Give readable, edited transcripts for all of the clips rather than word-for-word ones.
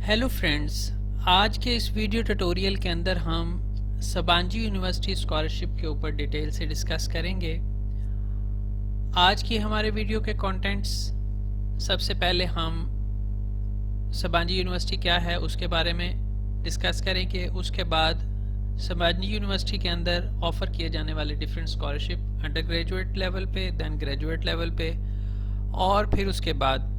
Hello friends, आज के इस वीडियो ट्यूटोरियल के अंदर हम सबांजी यूनिवर्सिटी स्कॉलरशिप के ऊपर डिटेल से डिस्कस करेंगे। आज की हमारे वीडियो के कंटेंट्स, सबसे पहले हम सबांजी यूनिवर्सिटी क्या है उसके बारे में डिस्कस करेंगे। उसके बाद सबांजी यूनिवर्सिटी के अंदर ऑफ़र किए जाने वाले different scholarship under graduate level पे, देन ग्रेजुएट लेवल पे, और फिर उसके बाद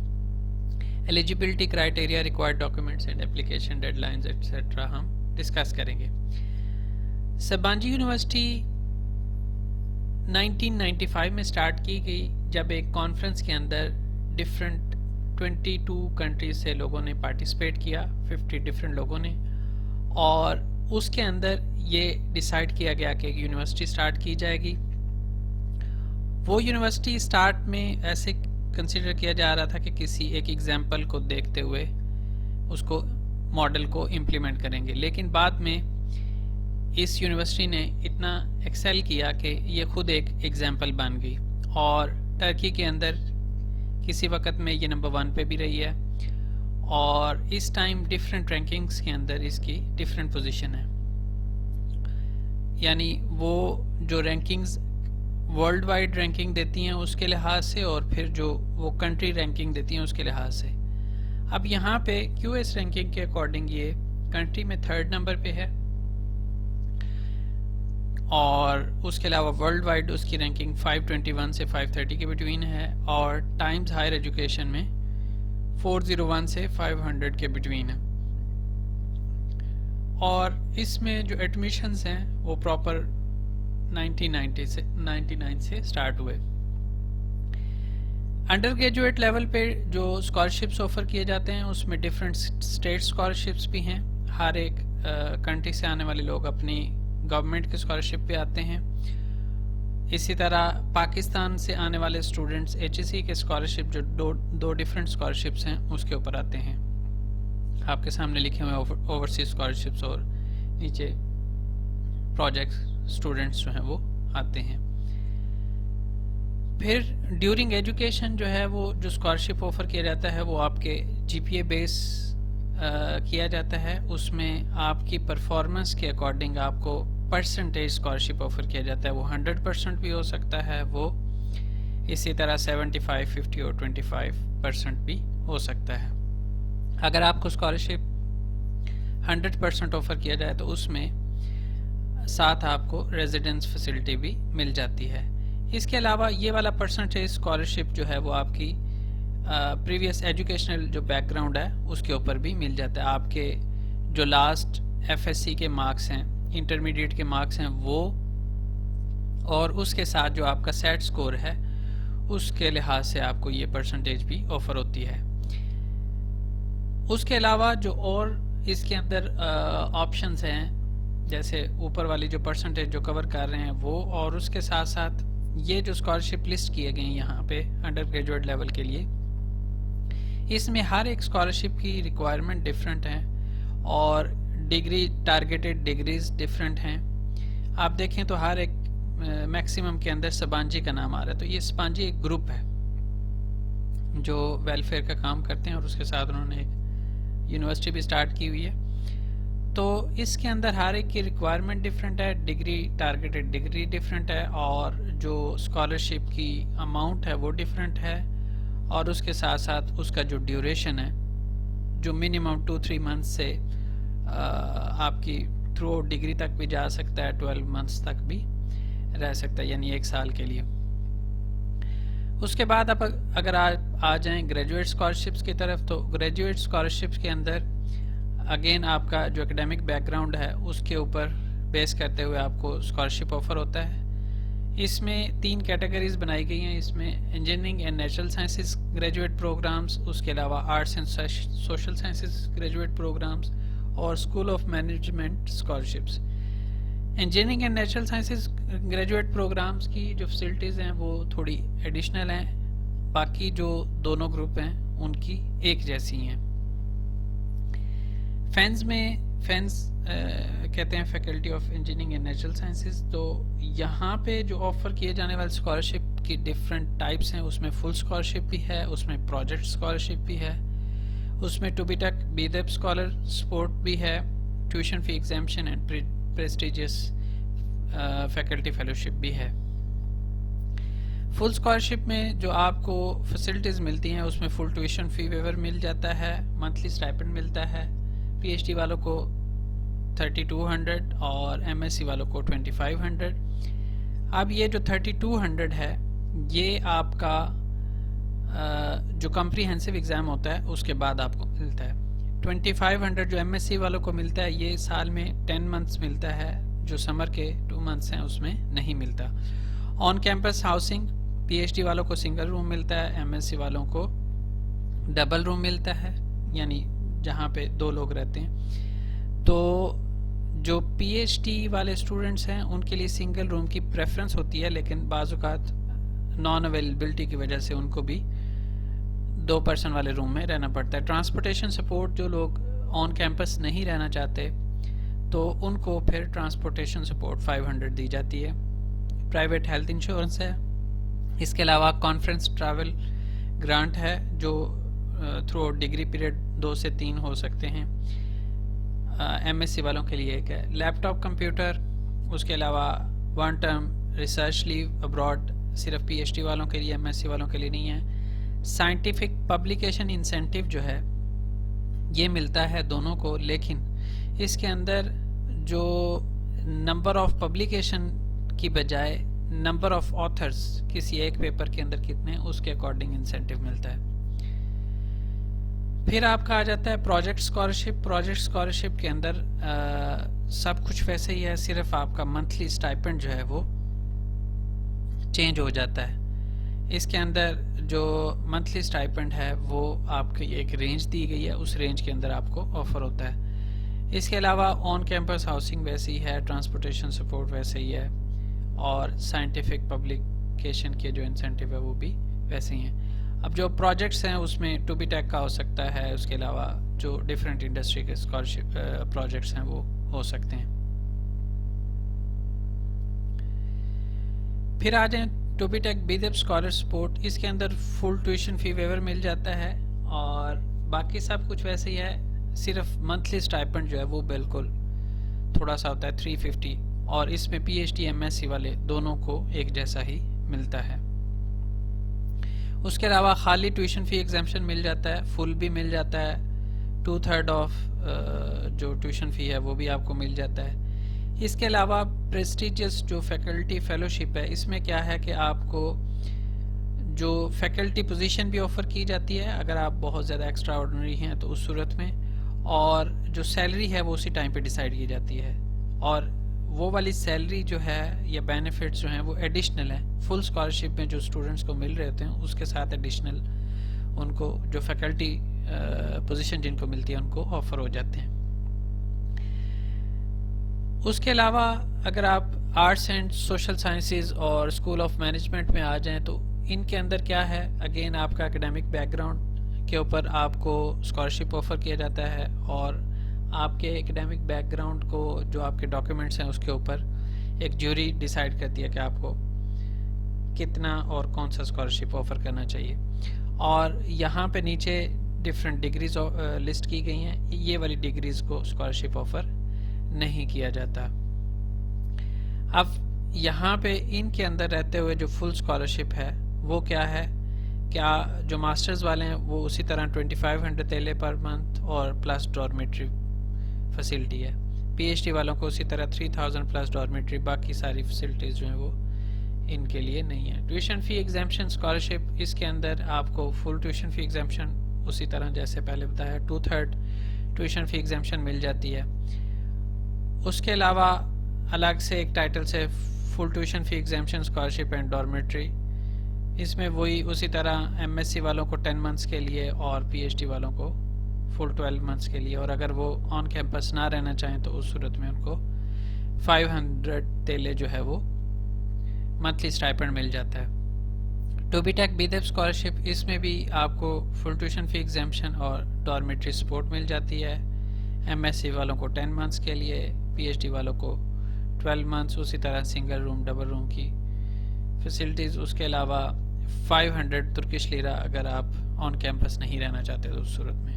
eligibility criteria, required documents and application deadlines etcetera हम डिस्कस करेंगे। सबांजी यूनिवर्सिटी 1995 में स्टार्ट की गई, जब एक कॉन्फ्रेंस के अंदर डिफरेंट 22 कंट्रीज से लोगों ने पार्टिसिपेट किया, 50 डिफरेंट लोगों ने, और उसके अंदर ये डिसाइड किया गया कि यूनिवर्सिटी स्टार्ट की जाएगी। वो यूनिवर्सिटी स्टार्ट में ऐसे कंसिडर किया जा रहा था कि किसी एक एग्जाम्पल को देखते हुए उसको मॉडल को इम्प्लीमेंट करेंगे, लेकिन बाद में इस यूनिवर्सिटी ने इतना एक्सेल किया कि ये खुद एक एग्जाम्पल बन गई, और टर्की के अंदर किसी वक्त में ये नंबर 1 पे भी रही है, और इस टाइम डिफरेंट रैंकिंग्स के अंदर इसकी डिफरेंट पोजीशन है। यानी वो जो रैंकिंग्स वर्ल्ड वाइड रैंकिंग देती हैं उसके लिहाज से, और फिर जो वो कंट्री रैंकिंग देती हैं उसके लिहाज से। अब यहाँ पे क्यूएस रैंकिंग के अकॉर्डिंग ये कंट्री में 3rd नंबर पे है, और उसके अलावा वर्ल्ड वाइड उसकी रैंकिंग 521 से 530 के बिटवीन है, और टाइम्स हायर एजुकेशन में 401 से 500 के बिटवीन है। और इसमें जो एडमिशन्स हैं वो प्रॉपर 1999 से स्टार्ट हुए। अंडर ग्रेजुएट लेवल पे जो स्कॉलरशिप्स ऑफर किए जाते हैं उसमें डिफरेंट स्टेट स्कॉलरशिप्स भी हैं। हर एक कंट्री से आने वाले लोग अपनी गवर्नमेंट के स्कॉलरशिप पे आते हैं। इसी तरह पाकिस्तान से आने वाले स्टूडेंट्स HEC के स्कॉलरशिप, जो दो डिफरेंट स्कॉलरशिप्स हैं, उसके ऊपर आते हैं। आपके सामने लिखे हुए ओवरसीज स्कॉलरशिप्स, और नीचे प्रोजेक्ट स्टूडेंट्स जो हैं वो आते हैं। फिर ड्यूरिंग एजुकेशन जो है वो जो स्कॉलरशिप ऑफर किया जाता है वो आपके GPA बेस किया जाता है। उसमें आपकी परफॉर्मेंस के अकॉर्डिंग आपको परसेंटेज स्कॉलरशिप ऑफर किया जाता है। वो 100% भी हो सकता है, वो इसी तरह 75, 50 और 25% भी हो सकता है। अगर आपको स्कॉलरशिप 100% ऑफर किया जाए तो उसमें साथ आपको रेजिडेंस फैसिलिटी भी मिल जाती है। इसके अलावा ये वाला परसेंटेज स्कॉलरशिप जो है वो आपकी प्रीवियस एजुकेशनल जो बैकग्राउंड है उसके ऊपर भी मिल जाता है। आपके जो लास्ट FSC के मार्क्स हैं, इंटरमीडिएट के मार्क्स हैं वो, और उसके साथ जो आपका सेट स्कोर है उसके लिहाज से आपको ये परसेंटेज भी ऑफर होती है। उसके अलावा जो और इसके अंदर ऑप्शंस हैं, जैसे ऊपर वाली जो परसेंटेज जो कवर कर रहे हैं वो, और उसके साथ साथ ये जो स्कॉलरशिप लिस्ट किए गए हैं यहाँ पे अंडर ग्रेजुएट लेवल के लिए, इसमें हर एक स्कॉलरशिप की रिक्वायरमेंट डिफरेंट है, और डिग्री, टारगेटेड डिग्रीज डिफरेंट हैं। आप देखें तो हर एक मैक्सिमम के अंदर सबांजी का नाम आ रहा है। तो ये सबांजी एक ग्रुप है जो वेलफेयर का काम करते हैं, और उसके साथ उन्होंने एक यूनिवर्सिटी भी स्टार्ट की हुई है। तो इसके अंदर हर एक की रिक्वायरमेंट डिफरेंट है, डिग्री, टारगेटेड डिग्री डिफरेंट है, और जो स्कॉलरशिप की अमाउंट है वो डिफरेंट है, और उसके साथ साथ उसका जो ड्यूरेशन है, जो मिनिमम 2-3 मंथ्स से आपकी थ्रू आउट डिग्री तक भी जा सकता है, 12 मंथ्स तक भी रह सकता है, यानी 1 साल के लिए। उसके बाद आप अगर आ जाएं ग्रेजुएट स्कॉलरशिप्स की तरफ, तो ग्रेजुएट स्कॉलरशिप्स के अंदर अगेन आपका जो एकेडमिक बैकग्राउंड है उसके ऊपर बेस करते हुए आपको स्कॉलरशिप ऑफर होता है। इसमें 3 कैटेगरीज बनाई गई हैं। इसमें engineering and natural sciences graduate programmes, उसके अलावा arts and social sciences graduate programmes, और school of management scholarships. Engineering and natural sciences graduate programmes की जो फैसिलिटीज़ हैं वो थोड़ी एडिशनल हैं, बाकी जो दोनों ग्रुप हैं उनकी एक जैसी हैं। फैंस कहते हैं faculty of engineering and natural sciences. तो यहाँ पे जो ऑफ़र किए जाने वाले स्कॉलरशिप की डिफरेंट टाइप्स हैं, उसमें फुल स्कॉलरशिप भी है, उसमें प्रोजेक्ट स्कॉलरशिप भी है, उसमें टूबीटेक बीदेप स्कॉलर सपोर्ट भी है, tuition fee exemption and prestigious faculty fellowship भी है। फुल स्कॉलरशिप में जो आपको फैसिलिटीज़ मिलती हैं उसमें फुल ट्यूशन फ़ी वेवर मिल जाता है, मंथली स्टाइपेंड मिलता है, पीएचडी वालों को 3200 और एमएससी वालों को 2500। अब ये जो 3200 है ये आपका जो कम्प्रीहेंसिव एग्ज़ाम होता है उसके बाद आपको मिलता है। 2500 जो एमएससी वालों को मिलता है ये साल में 10 मंथ्स मिलता है, जो समर के 2 मंथ्स हैं उसमें नहीं मिलता। ऑन कैंपस हाउसिंग पीएचडी वालों को सिंगल रूम मिलता है, एमएससी वालों को डबल रूम मिलता है, यानी जहाँ पे 2 लोग रहते हैं। तो जो पीएचडी वाले स्टूडेंट्स हैं उनके लिए सिंगल रूम की प्रेफरेंस होती है, लेकिन बाज़-औक़ात नॉन अवेलेबिलिटी की वजह से उनको भी 2 पर्सन वाले रूम में रहना पड़ता है। ट्रांसपोर्टेशन सपोर्ट जो लोग ऑन कैंपस नहीं रहना चाहते तो उनको फिर ट्रांसपोर्टेशन सपोर्ट 500 दी जाती है। प्राइवेट हेल्थ इंश्योरेंस है। इसके अलावा कॉन्फ्रेंस ट्रैवल ग्रांट है जो थ्रू आउट डिग्री पीरियड 2 से 3 हो सकते हैं। एमएससी वालों के लिए एक है लैपटॉप कंप्यूटर। उसके अलावा 1 टर्म रिसर्च लीव अब्रॉड सिर्फ पीएचडी वालों के लिए, एमएससी वालों के लिए नहीं है। साइंटिफिक पब्लिकेशन इंसेंटिव जो है ये मिलता है दोनों को, लेकिन इसके अंदर जो नंबर ऑफ पब्लिकेशन की बजाय नंबर ऑफ ऑथर्स किसी एक पेपर के अंदर कितने उसके अकॉर्डिंग इंसेंटिव मिलता है। फिर आपका आ जाता है प्रोजेक्ट स्कॉलरशिप। प्रोजेक्ट स्कॉलरशिप के अंदर सब कुछ वैसे ही है, सिर्फ आपका मंथली स्टाइपेंड जो है वो चेंज हो जाता है। इसके अंदर जो मंथली स्टाइपेंड है वो आपकी एक रेंज दी गई है, उस रेंज के अंदर आपको ऑफर होता है। इसके अलावा ऑन कैंपस हाउसिंग वैसे ही है, ट्रांसपोर्टेशन सपोर्ट वैसे ही है, और साइंटिफिक पब्लिकेशन के जो इंसेंटिव है वो भी वैसे ही हैं। अब जो प्रोजेक्ट्स हैं उसमें टूबीटेक का हो सकता है, उसके अलावा जो डिफरेंट इंडस्ट्री के स्कॉलरशिप प्रोजेक्ट्स हैं वो हो सकते हैं। फिर आ जाए टूबीटेक बीदेप स्कॉलर सपोर्ट। इसके अंदर फुल ट्यूशन फी वेवर मिल जाता है और बाकी सब कुछ वैसे ही है, सिर्फ मंथली स्टाइपेंड जो है वो बिल्कुल थोड़ा सा होता है 350, और इसमें पीएचडी एमएससी वाले दोनों को एक जैसा ही मिलता है। उसके अलावा खाली ट्यूशन फी एग्जाम्पशन मिल जाता है, फुल भी मिल जाता है, 2/3 ऑफ जो ट्यूशन फी है वो भी आपको मिल जाता है। इसके अलावा प्रेस्टिजियस जो फैकल्टी फेलोशिप है, इसमें क्या है कि आपको जो फैकल्टी पोजीशन भी ऑफ़र की जाती है अगर आप बहुत ज़्यादा एक्स्ट्रा ऑर्डिनरी हैं तो उस सूरत में, और जो सैलरी है वो उसी टाइम पे डिसाइड की जाती है, और वो वाली सैलरी जो है या बेनिफिट्स जो हैं वो एडिशनल है। फुल स्कॉलरशिप में जो स्टूडेंट्स को मिल रहे होते हैं उसके साथ एडिशनल उनको जो फैकल्टी पोजीशन जिनको मिलती है उनको ऑफर हो जाते हैं। उसके अलावा अगर आप आर्ट्स एंड सोशल साइंसेज और स्कूल ऑफ मैनेजमेंट में आ जाएं तो इनके अंदर क्या है, अगेन आपका एकेडमिक बैकग्राउंड के ऊपर आपको स्कॉलरशिप ऑफर किया जाता है, और आपके एकेडमिक बैकग्राउंड को जो आपके डॉक्यूमेंट्स हैं उसके ऊपर एक ज्यूरी डिसाइड करती है कि आपको कितना और कौन सा स्कॉलरशिप ऑफर करना चाहिए। और यहाँ पे नीचे डिफरेंट डिग्रीज लिस्ट की गई हैं, ये वाली डिग्रीज को स्कॉलरशिप ऑफर नहीं किया जाता। अब यहाँ पे इनके अंदर रहते हुए जो फुल स्कॉलरशिप है वो क्या है, क्या जो मास्टर्स वाले हैं वो उसी तरह 2500 तेले पर मंथ और प्लस डॉर्मेट्री फैसिलिटी है। पीएचडी वालों को उसी तरह 3000 प्लस डॉर्मेट्री, बाकी सारी फैसिलिटीज़ जो हैं वो इनके लिए नहीं है। ट्यूशन फ़ी एग्जाम्पशन स्कॉलरशिप, इसके अंदर आपको फुल ट्यूशन फ़ी एग्जाम्पशन उसी तरह जैसे पहले बताया 2/3 ट्यूशन फ़ी एग्जाम्पशन मिल जाती है। उसके अलावा अलग से एक टाइटल से full tuition fee exemption scholarship and dormitory, इसमें वही उसी तरह एमएससी वालों को 10 मंथ्स के लिए और पीएचडी वालों को फुल 12 मंथ्स के लिए, और अगर वो ऑन कैंपस ना रहना चाहें तो उस सूरत में उनको 500 तेले जो है वो मंथली स्टाइपेंड मिल जाता है। टूबीटेक बीदेप स्कॉलरशिप, इसमें भी आपको फुल ट्यूशन फी एग्जाम्पशन और डॉर्मेट्री सपोर्ट मिल जाती है। एमएससी वालों को 10 मंथ्स के लिए, पीएचडी वालों को 12 मंथ्स, उसी तरह सिंगल रूम डबल रूम की फैसिलिटीज़। उसके अलावा 500 तुर्किश लीरा अगर आप ऑन कैंपस नहीं रहना चाहते तो उस सूरत में।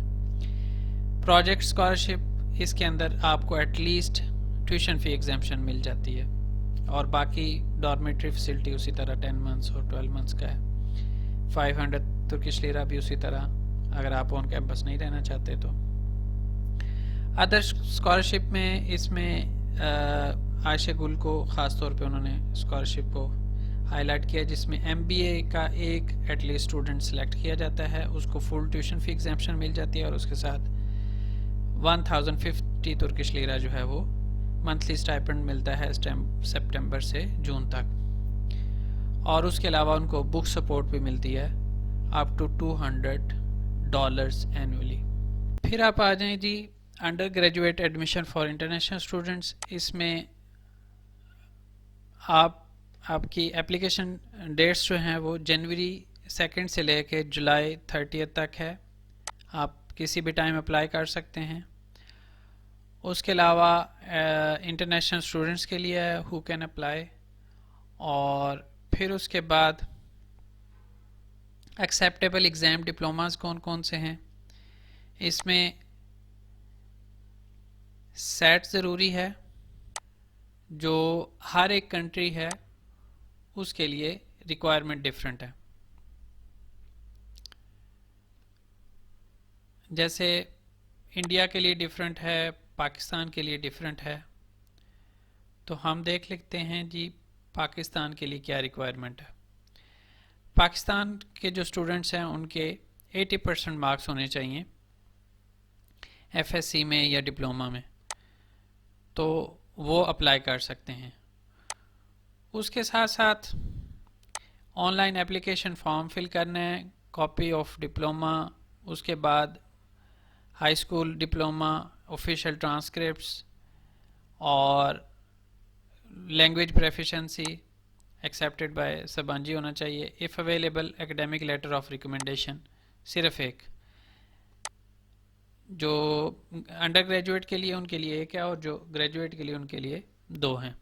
प्रोजेक्ट स्कॉलरशिप, इसके अंदर आपको एटलीस्ट ट्यूशन फ़ी एग्जाम्पशन मिल जाती है, और बाकी डॉर्मेट्री फैसिलिटी उसी तरह 10 मंथ्स और 12 मंथ्स का है। 500 तुर्किश लीरा भी उसी तरह, अगर आप ऑन कैंपस नहीं रहना चाहते तो। अदर स्कॉलरशिप में इसमें आयशा गुल को ख़ास तौर पे उन्होंने स्कॉलरशिप को हाईलाइट किया, जिसमें MBA का एक एटलीस्ट स्टूडेंट सेलेक्ट किया जाता है, उसको फुल ट्यूशन फ़ी एग्जाम्पशन मिल जाती है, और उसके साथ 1050 तुर्किश लीरा जो है वो मंथली स्टाइपेंड मिलता है सितंबर से जून तक। और उसके अलावा उनको बुक सपोर्ट भी मिलती है अप टू $200 एनुअली। फिर आप आ जाएं जी undergraduate admission for international students. इसमें आपकी एप्लीकेशन डेट्स जो हैं वो जनवरी 2 से लेके जुलाई 30 तक है। आप किसी भी टाइम अप्लाई कर सकते हैं। उसके अलावा इंटरनेशनल स्टूडेंट्स के लिए हु कैन अप्लाई, और फिर उसके बाद एक्सेप्टेबल एग्ज़ाम डिप्लोमास कौन कौन से हैं। इसमें सेट ज़रूरी है, जो हर एक कंट्री है उसके लिए रिक्वायरमेंट डिफरेंट है। जैसे इंडिया के लिए डिफरेंट है, पाकिस्तान के लिए डिफरेंट है। तो हम देख लेते हैं जी पाकिस्तान के लिए क्या रिक्वायरमेंट है। पाकिस्तान के जो स्टूडेंट्स हैं उनके 80% मार्क्स होने चाहिए FSC में या डिप्लोमा में, तो वो अप्लाई कर सकते हैं। उसके साथ साथ ऑनलाइन एप्लीकेशन फॉर्म फिल करना है, कॉपी ऑफ डिप्लोमा, उसके बाद high school diploma, official transcripts, और language proficiency accepted by Sabanci होना चाहिए। If available academic letter of recommendation, सिर्फ एक। जो अंडर ग्रेजुएट के लिए उनके लिए एक है, और जो ग्रेजुएट के लिए उनके लिए 2 हैं।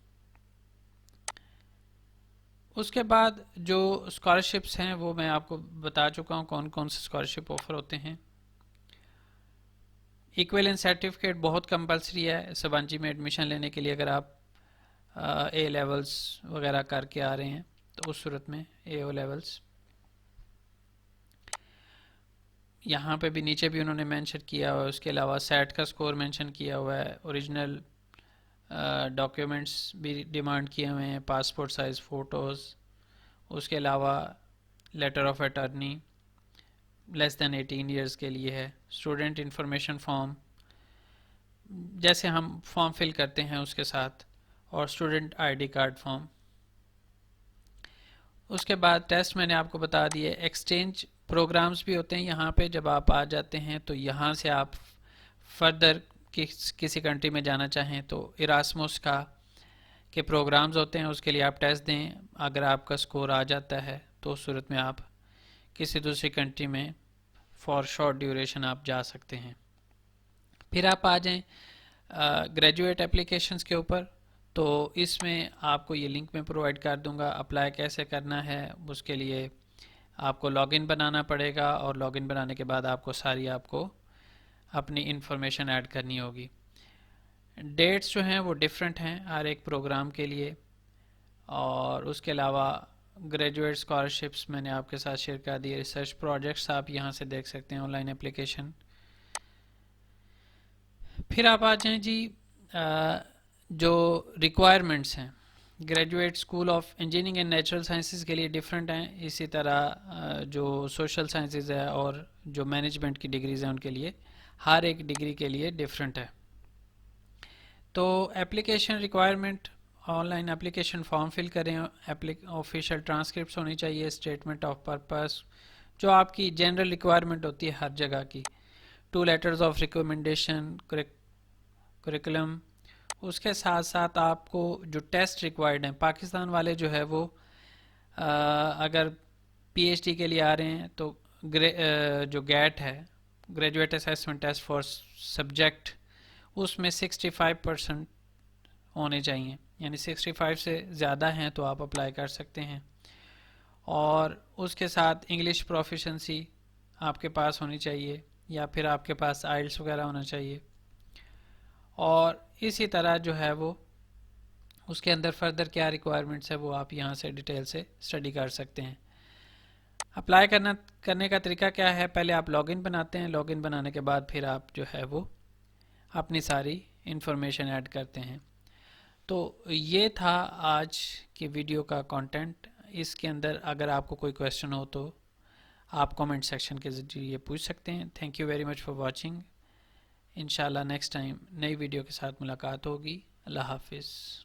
उसके बाद जो स्कॉलरशिप्स हैं वो मैं आपको बता चुका हूँ कौन कौन से स्कॉलरशिप ऑफर होते हैं। इक्विवेलेंस सर्टिफिकेट बहुत कंपलसरी है सबांजी में एडमिशन लेने के लिए। अगर आप A लेवल्स वगैरह करके आ रहे हैं तो उस सूरत में AO लेवल्स, यहाँ पे भी नीचे भी उन्होंने मेंशन किया हुआ है। उसके अलावा सेट का स्कोर मेंशन किया हुआ है। ओरिजिनल डॉक्यूमेंट्स भी डिमांड किए हुए हैं, पासपोर्ट साइज़ फ़ोटोज़। उसके अलावा letter of attorney less than 18 years के लिए है। स्टूडेंट इंफॉर्मेशन फॉर्म, जैसे हम फॉर्म फिल करते हैं उसके साथ, और स्टूडेंट ID कार्ड फॉर्म। उसके बाद टेस्ट मैंने आपको बता दिए। एक्सचेंज प्रोग्राम्स भी होते हैं यहाँ पे। जब आप आ जाते हैं तो यहाँ से आप फर्दर किसी कंट्री में जाना चाहें तो इरास्मस के प्रोग्राम्स होते हैं, उसके लिए आप टेस्ट दें। अगर आपका स्कोर आ जाता है तो उस सूरत में आप किसी दूसरी कंट्री में फॉर शॉर्ट ड्यूरेशन आप जा सकते हैं। फिर आप आ जाएं ग्रेजुएट एप्लीकेशंस के ऊपर। तो इसमें आपको ये लिंक मैं प्रोवाइड कर दूंगा। अप्लाई कैसे करना है उसके लिए आपको लॉगिन बनाना पड़ेगा, और लॉगिन बनाने के बाद आपको अपनी इंफॉर्मेशन ऐड करनी होगी। डेट्स जो हैं वो डिफरेंट हैं हर एक प्रोग्राम के लिए। और उसके अलावा ग्रेजुएट स्कॉलरशिप्स मैंने आपके साथ शेयर कर दी। रिसर्च प्रोजेक्ट्स आप यहाँ से देख सकते हैं, ऑनलाइन एप्लीकेशन। फिर आप आ जाएं जी जो रिक्वायरमेंट्स हैं graduate school of engineering and natural sciences के लिए डिफरेंट हैं। इसी तरह जो सोशल साइंसेज है और जो मैनेजमेंट की डिग्रीज हैं उनके लिए हर एक डिग्री के लिए डिफरेंट है। तो application requirement, online application form fill करें, ऑफिशियल ट्रांसक्रिप्ट्स होनी चाहिए, स्टेटमेंट ऑफ पर्पस जो आपकी जनरल रिक्वायरमेंट होती है हर जगह की, 2 लेटर्स ऑफ रिकमेंडेशन, करिकुलम। उसके साथ साथ आपको जो टेस्ट रिक्वायर्ड हैं, पाकिस्तान वाले जो है वो अगर PhD के लिए आ रहे हैं तो जो GAT है, graduate assessment test for subject, उसमें 65% होने चाहिए, यानी 65 से ज़्यादा हैं तो आप अप्लाई कर सकते हैं। और उसके साथ इंग्लिश प्रोफिशेंसी आपके पास होनी चाहिए। या फिर आपके पास आइल्स वगैरह होना चाहिए। और इसी तरह जो है वो उसके अंदर फर्दर क्या रिक्वायरमेंट्स है वो आप यहाँ से डिटेल से स्टडी कर सकते हैं। अप्लाई करने का तरीका क्या है, पहले आप लॉगिन बनाते हैं, लॉगिन बनाने के बाद फिर आप जो है वो अपनी सारी इंफॉर्मेशन ऐड करते हैं। तो ये था आज की वीडियो का कंटेंट। इसके अंदर अगर आपको कोई क्वेश्चन हो तो आप कमेंट सेक्शन के जरिए पूछ सकते हैं। Thank you very much for watching. इंशाल्लाह नेक्स्ट टाइम नई वीडियो के साथ मुलाकात होगी। अल्लाह हाफिज़।